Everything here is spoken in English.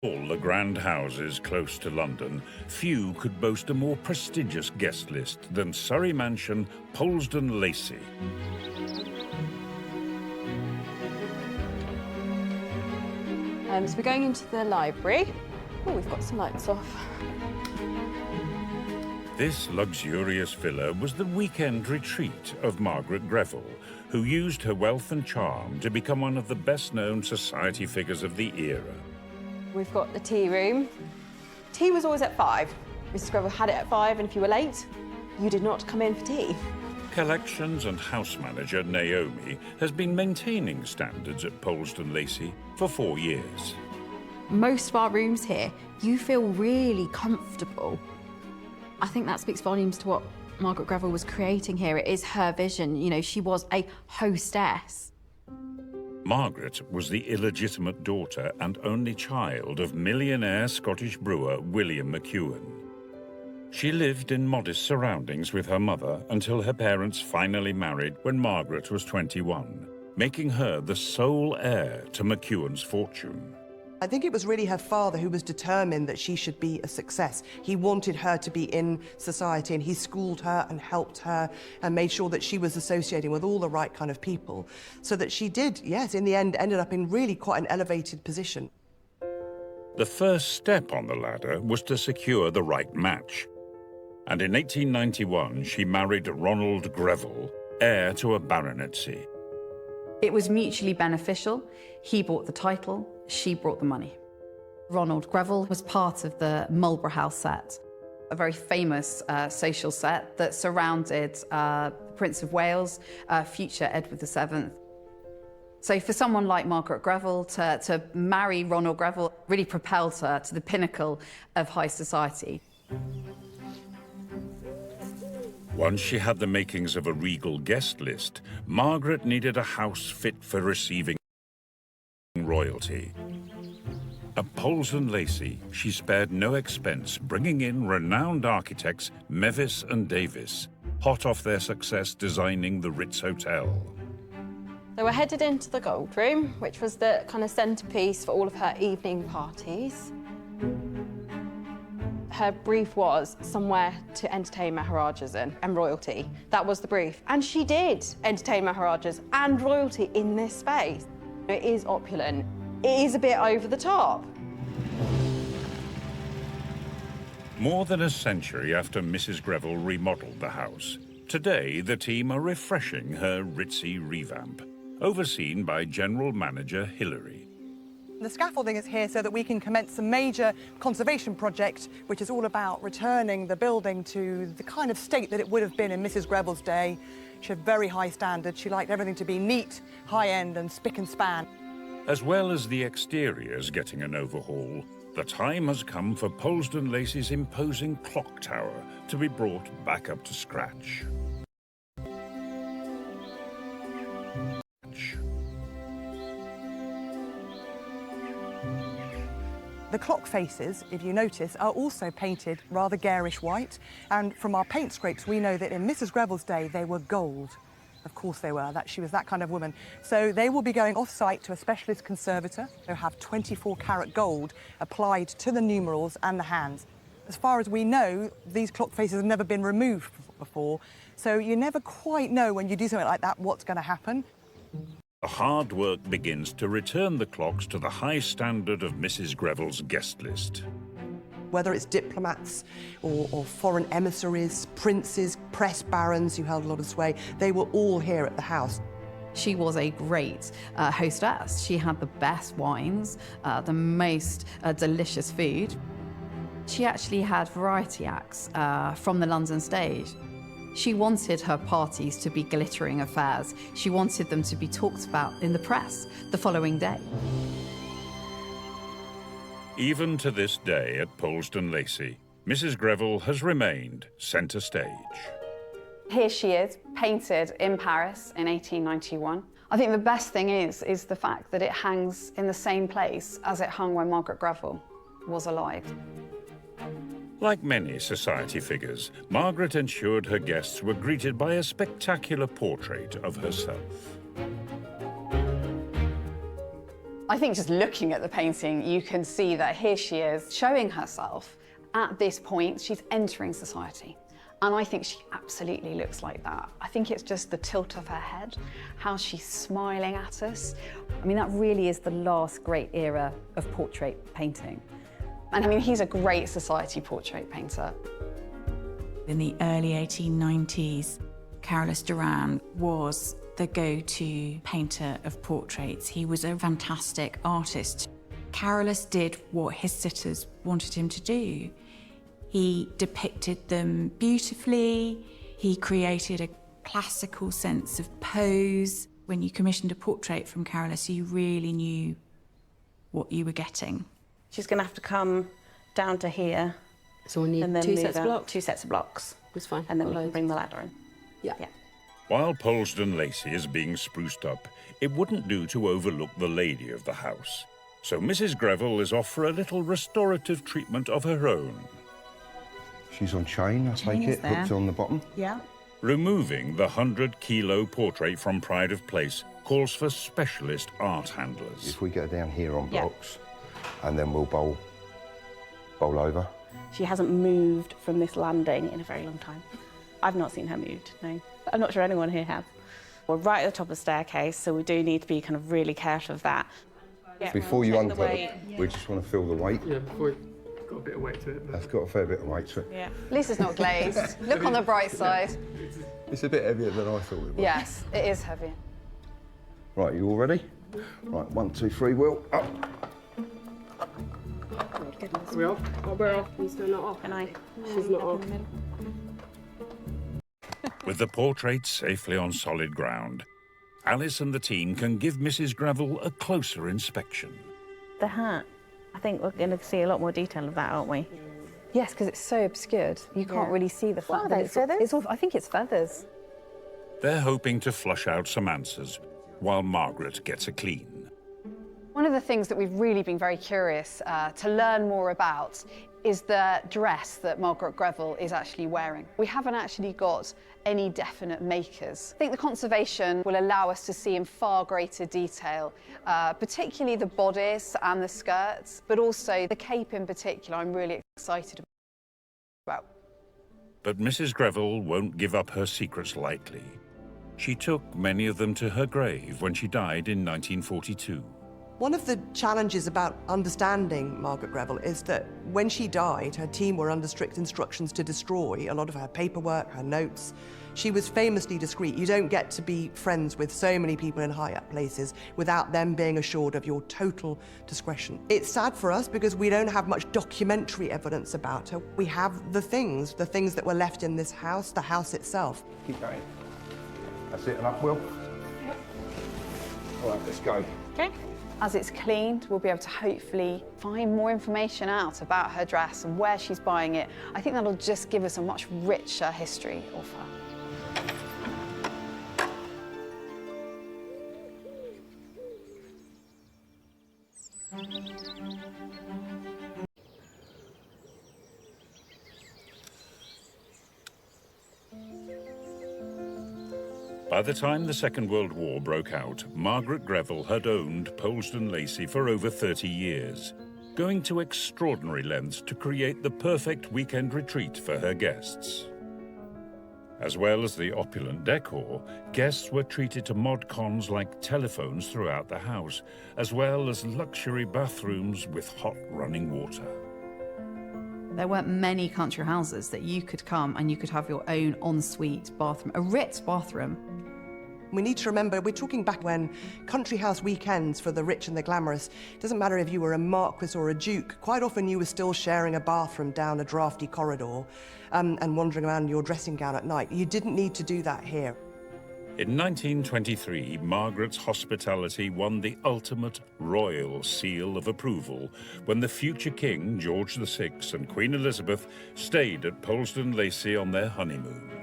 All the grand houses close to London, few could boast a more prestigious guest list than Surrey mansion Polesden Lacey. So we're going into the library. Oh, we've got some lights off. This luxurious villa was the weekend retreat of Margaret Greville, who used her wealth and charm to become one of the best-known society figures of the era. We've got the tea room. Tea was always at 5. Mrs. Greville had it at 5, and if you were late, you did not come in for tea. Collections and house manager Naomi has been maintaining standards at Polesden Lacey for 4 years. Most of our rooms here, you feel really comfortable. I think that speaks volumes to what Margaret Greville was creating here. It is her vision. You know, she was a hostess. Margaret was the illegitimate daughter and only child of millionaire Scottish brewer William McEwen. She lived in modest surroundings with her mother until her parents finally married when Margaret was 21, making her the sole heir to McEwen's fortune. I think it was really her father who was determined that she should be a success. He wanted her to be in society, and he schooled her and helped her and made sure that she was associating with all the right kind of people, so that she did, yes, in the end, ended up in really quite an elevated position. The first step on the ladder was to secure the right match. And in 1891, she married Ronald Greville, heir to a baronetcy. It was mutually beneficial. He bought the title, she brought the money. Ronald Greville was part of the Marlborough House set, a very famous social set that surrounded Prince of Wales, future Edward VII. So for someone like Margaret Greville to marry Ronald Greville really propelled her to the pinnacle of high society. Once she had the makings of a regal guest list, Margaret needed a house fit for receiving royalty. At Polesden Lacey, she spared no expense, bringing in renowned architects Mevis and Davis, hot off their success designing the Ritz Hotel. So we're headed into the gold room, which was the kind of centrepiece for all of her evening parties. Her brief was somewhere to entertain Maharajas in and royalty. That was the brief. And she did entertain Maharajas and royalty in this space. It is opulent. It is a bit over the top. More than a century after Mrs. Greville remodelled the house, today the team are refreshing her ritzy revamp, overseen by General Manager Hilary. The scaffolding is here so that we can commence a major conservation project, which is all about returning the building to the kind of state that it would have been in Mrs. Greville's day. She had very high standards. She liked everything to be neat, high-end and spick and span. As well as the exteriors getting an overhaul, the time has come for Polesden Lacey's imposing clock tower to be brought back up to scratch. The clock faces, if you notice, are also painted rather garish white, and from our paint scrapes we know that in Mrs. Greville's day they were gold. Of course they were, she was that kind of woman. So they will be going off-site to a specialist conservator who have 24-carat gold applied to the numerals and the hands. As far as we know, these clock faces have never been removed before, so you never quite know when you do something like that what's going to happen. The hard work begins to return the clocks to the high standard of Mrs. Greville's guest list. Whether it's diplomats or foreign emissaries, princes, press barons who held a lot of sway, they were all here at the house. She was a great hostess. She had the best wines, the most delicious food. She actually had variety acts from the London stage. She wanted her parties to be glittering affairs. She wanted them to be talked about in the press the following day. Even to this day at Polesden Lacey, Mrs. Greville has remained centre stage. Here she is, painted in Paris in 1891. I think the best thing is the fact that it hangs in the same place as it hung when Margaret Greville was alive. Like many society figures, Margaret ensured her guests were greeted by a spectacular portrait of herself. I think just looking at the painting, you can see that here she is showing herself at this point. She's entering society. And I think she absolutely looks like that. I think it's just the tilt of her head, how she's smiling at us. I mean, that really is the last great era of portrait painting. And I mean, he's a great society portrait painter. In the early 1890s, Carolus Duran was the go-to painter of portraits. He was a fantastic artist. Carolus did what his sitters wanted him to do. He depicted them beautifully. He created a classical sense of pose. When you commissioned a portrait from Carolus, you really knew what you were getting. She's going to have to come down to here. So we need and then two sets of out. blocks? 2 sets of blocks. That's fine. And then we Got can loads. bring the ladder in. Yeah. While Polesden Lacey is being spruced up, it wouldn't do to overlook the lady of the house. So Mrs. Greville is off for a little restorative treatment of her own. She's on chain, I take is it, there. hooked on the bottom. Yeah. Removing the 100-kilo portrait from Pride of Place calls for specialist art handlers. If we get her down here on Yeah. blocks, and then we'll bowl over. She hasn't moved from this landing in a very long time. I've not seen her moved, no. I'm not sure anyone here has. We're right at the top of the staircase, so we do need to be kind of really careful of that. Yeah, Before you check unput the weight. we just want to feel the weight. Yeah, before it's got a bit of weight to it. That's got a fair bit of weight to it. Yeah. At least it's not glazed. Look on the bright side. It's a bit heavier than I thought it was. Yes, it is heavy. Right, you all ready? Right, 1, 2, 3, wheel, up. Are we off? Oh, we're off. He's still not off. And I... She's not off. With the portrait safely on solid ground, Alice and the team can give Mrs. Greville a closer inspection. The hat. I think we're going to see a lot more detail of that, aren't we? Yes, because it's so obscured. You can't really see the fact are that they, it's feathers? all, I think it's feathers. They're hoping to flush out some answers while Margaret gets a clean. One of the things that we've really been very curious to learn more about is the dress that Margaret Greville is actually wearing. We haven't actually got any definite makers. I think the conservation will allow us to see in far greater detail, particularly the bodice and the skirts, but also the cape in particular I'm really excited about. But Mrs. Greville won't give up her secrets lightly. She took many of them to her grave when she died in 1942. One of the challenges about understanding Margaret Greville is that when she died, her team were under strict instructions to destroy a lot of her paperwork, her notes. She was famously discreet. You don't get to be friends with so many people in high-up places without them being assured of your total discretion. It's sad for us because we don't have much documentary evidence about her. We have the things that were left in this house, the house itself. Keep going. That's it, and up, Will. All right, let's go. Okay. As it's cleaned, we'll be able to hopefully find more information out about her dress and where she's buying it. I think that'll just give us a much richer history of her. By the time the Second World War broke out, Margaret Greville had owned Polesden Lacey for over 30 years, going to extraordinary lengths to create the perfect weekend retreat for her guests. As well as the opulent decor, guests were treated to mod cons like telephones throughout the house, as well as luxury bathrooms with hot running water. There weren't many country houses that you could come and you could have your own ensuite bathroom, a Ritz bathroom. We need to remember, we're talking back when country house weekends for the rich and the glamorous, it doesn't matter if you were a marquis or a duke, quite often you were still sharing a bathroom down a drafty corridor and wandering around your dressing gown at night. You didn't need to do that here. In 1923, Margaret's hospitality won the ultimate royal seal of approval when the future King, George VI, and Queen Elizabeth stayed at Polesden Lacey on their honeymoon.